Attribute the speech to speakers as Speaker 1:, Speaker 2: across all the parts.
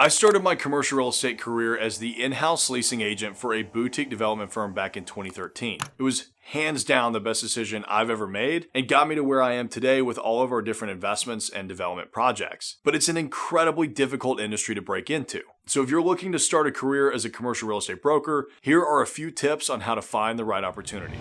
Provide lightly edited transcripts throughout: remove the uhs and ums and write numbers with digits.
Speaker 1: I started my commercial real estate career as the in-house leasing agent for a boutique development firm back in 2013. It was hands down the best decision I've ever made and got me to where I am today with all of our different investments and development projects. But it's an incredibly difficult industry to break into. So if you're looking to start a career as a commercial real estate broker, here are a few tips on how to find the right opportunity.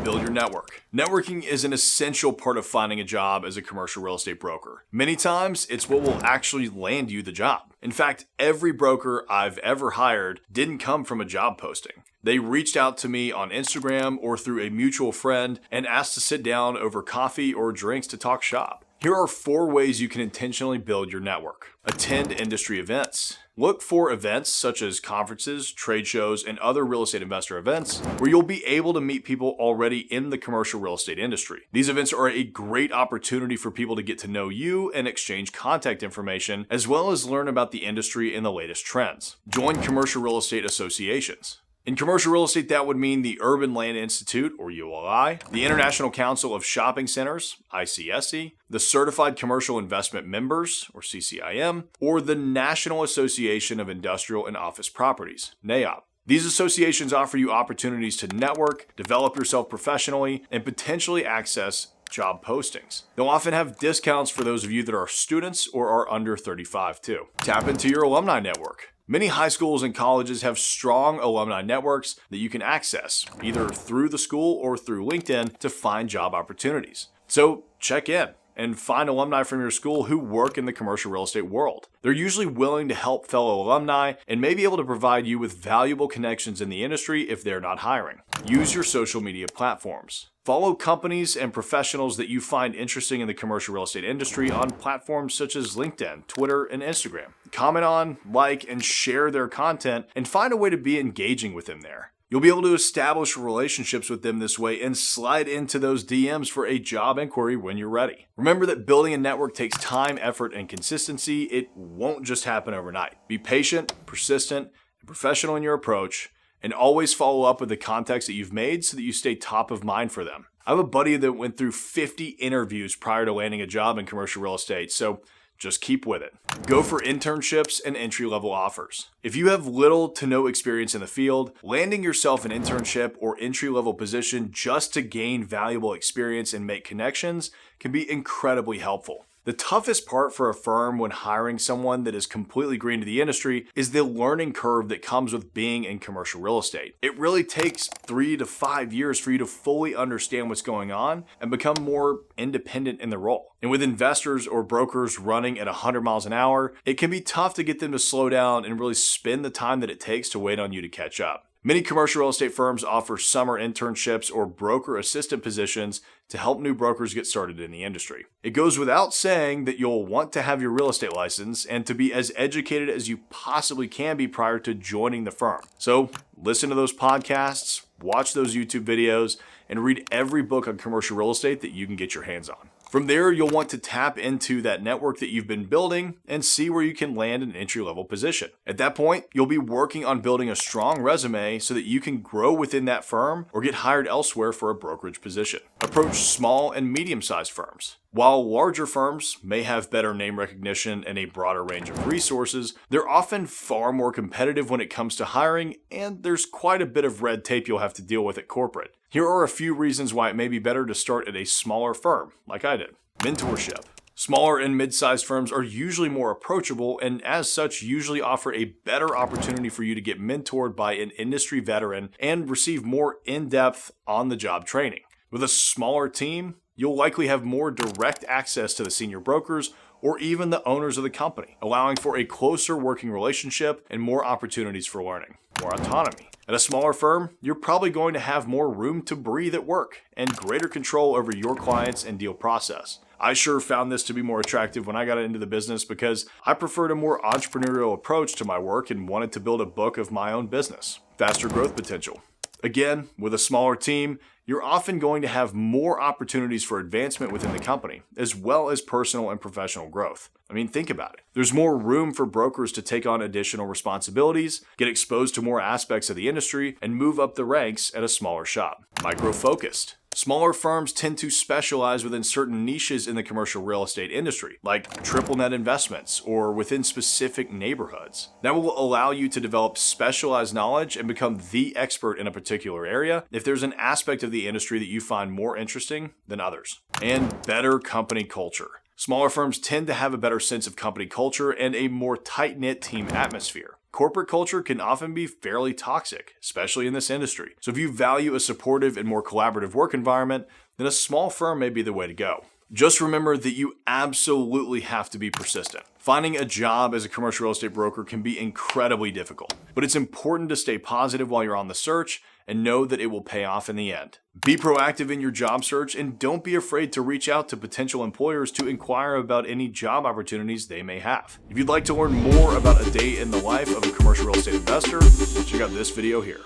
Speaker 1: Build your network. Networking is an essential part of finding a job as a commercial real estate broker. Many times, it's what will actually land you the job. In fact, every broker I've ever hired didn't come from a job posting. They reached out to me on Instagram or through a mutual friend and asked to sit down over coffee or drinks to talk shop. Here are 4 ways you can intentionally build your network. Attend industry events. Look for events such as conferences, trade shows, and other real estate investor events where you'll be able to meet people already in the commercial real estate industry. These events are a great opportunity for people to get to know you and exchange contact information, as well as learn about the industry and the latest trends. Join commercial real estate associations. In commercial real estate, that would mean the Urban Land Institute, or ULI, the International Council of Shopping Centers, ICSC, the Certified Commercial Investment Members, or CCIM, or the National Association of Industrial and Office Properties, NAIOP. These associations offer you opportunities to network, develop yourself professionally, and potentially access job postings. They'll often have discounts for those of you that are students or are under 35 too. Tap into your alumni network. Many high schools and colleges have strong alumni networks that you can access, either through the school or through LinkedIn, to find job opportunities. So check in and find alumni from your school who work in the commercial real estate world. They're usually willing to help fellow alumni and may be able to provide you with valuable connections in the industry if they're not hiring. Use your social media platforms. Follow companies and professionals that you find interesting in the commercial real estate industry on platforms such as LinkedIn, Twitter, and Instagram. Comment on, like, and share their content and find a way to be engaging with them there. You'll be able to establish relationships with them this way and slide into those DMs for a job inquiry when you're ready. Remember that building a network takes time, effort, and consistency. It won't just happen overnight. Be patient, persistent, and professional in your approach, and always follow up with the contacts that you've made so that you stay top of mind for them. I have a buddy that went through 50 interviews prior to landing a job in commercial real estate, so just keep with it. Go for internships and entry-level offers. If you have little to no experience in the field, landing yourself an internship or entry-level position just to gain valuable experience and make connections can be incredibly helpful. The toughest part for a firm when hiring someone that is completely green to the industry is the learning curve that comes with being in commercial real estate. It really takes 3 to 5 years for you to fully understand what's going on and become more independent in the role. And with investors or brokers running at 100 miles an hour, it can be tough to get them to slow down and really spend the time that it takes to wait on you to catch up. Many commercial real estate firms offer summer internships or broker assistant positions to help new brokers get started in the industry. It goes without saying that you'll want to have your real estate license and to be as educated as you possibly can be prior to joining the firm. So listen to those podcasts, watch those YouTube videos, and read every book on commercial real estate that you can get your hands on. From there, you'll want to tap into that network that you've been building and see where you can land an entry-level position. At that point, you'll be working on building a strong resume so that you can grow within that firm or get hired elsewhere for a brokerage position. Approach small and medium-sized firms. While larger firms may have better name recognition and a broader range of resources, they're often far more competitive when it comes to hiring, and there's quite a bit of red tape you'll have to deal with at corporate. Here are a few reasons why it may be better to start at a smaller firm, like I did. Mentorship. Smaller and mid-sized firms are usually more approachable and as such usually offer a better opportunity for you to get mentored by an industry veteran and receive more in-depth on-the-job training. With a smaller team, you'll likely have more direct access to the senior brokers or even the owners of the company, allowing for a closer working relationship and more opportunities for learning. More autonomy. At a smaller firm, you're probably going to have more room to breathe at work and greater control over your clients and deal process. I sure found this to be more attractive when I got into the business because I preferred a more entrepreneurial approach to my work and wanted to build a book of my own business. Faster growth potential. Again, with a smaller team, you're often going to have more opportunities for advancement within the company, as well as personal and professional growth. I mean, think about it. There's more room for brokers to take on additional responsibilities, get exposed to more aspects of the industry, and move up the ranks at a smaller shop. Micro-focused. Smaller firms tend to specialize within certain niches in the commercial real estate industry, like triple net investments or within specific neighborhoods. That will allow you to develop specialized knowledge and become the expert in a particular area if there's an aspect of the industry that you find more interesting than others. And better company culture. Smaller firms tend to have a better sense of company culture and a more tight-knit team atmosphere. Corporate culture can often be fairly toxic, especially in this industry. So if you value a supportive and more collaborative work environment, then a small firm may be the way to go. Just remember that you absolutely have to be persistent. Finding a job as a commercial real estate broker can be incredibly difficult, but it's important to stay positive while you're on the search and know that it will pay off in the end. Be proactive in your job search and don't be afraid to reach out to potential employers to inquire about any job opportunities they may have. If you'd like to learn more about a day in the life of a commercial real estate investor, check out this video here.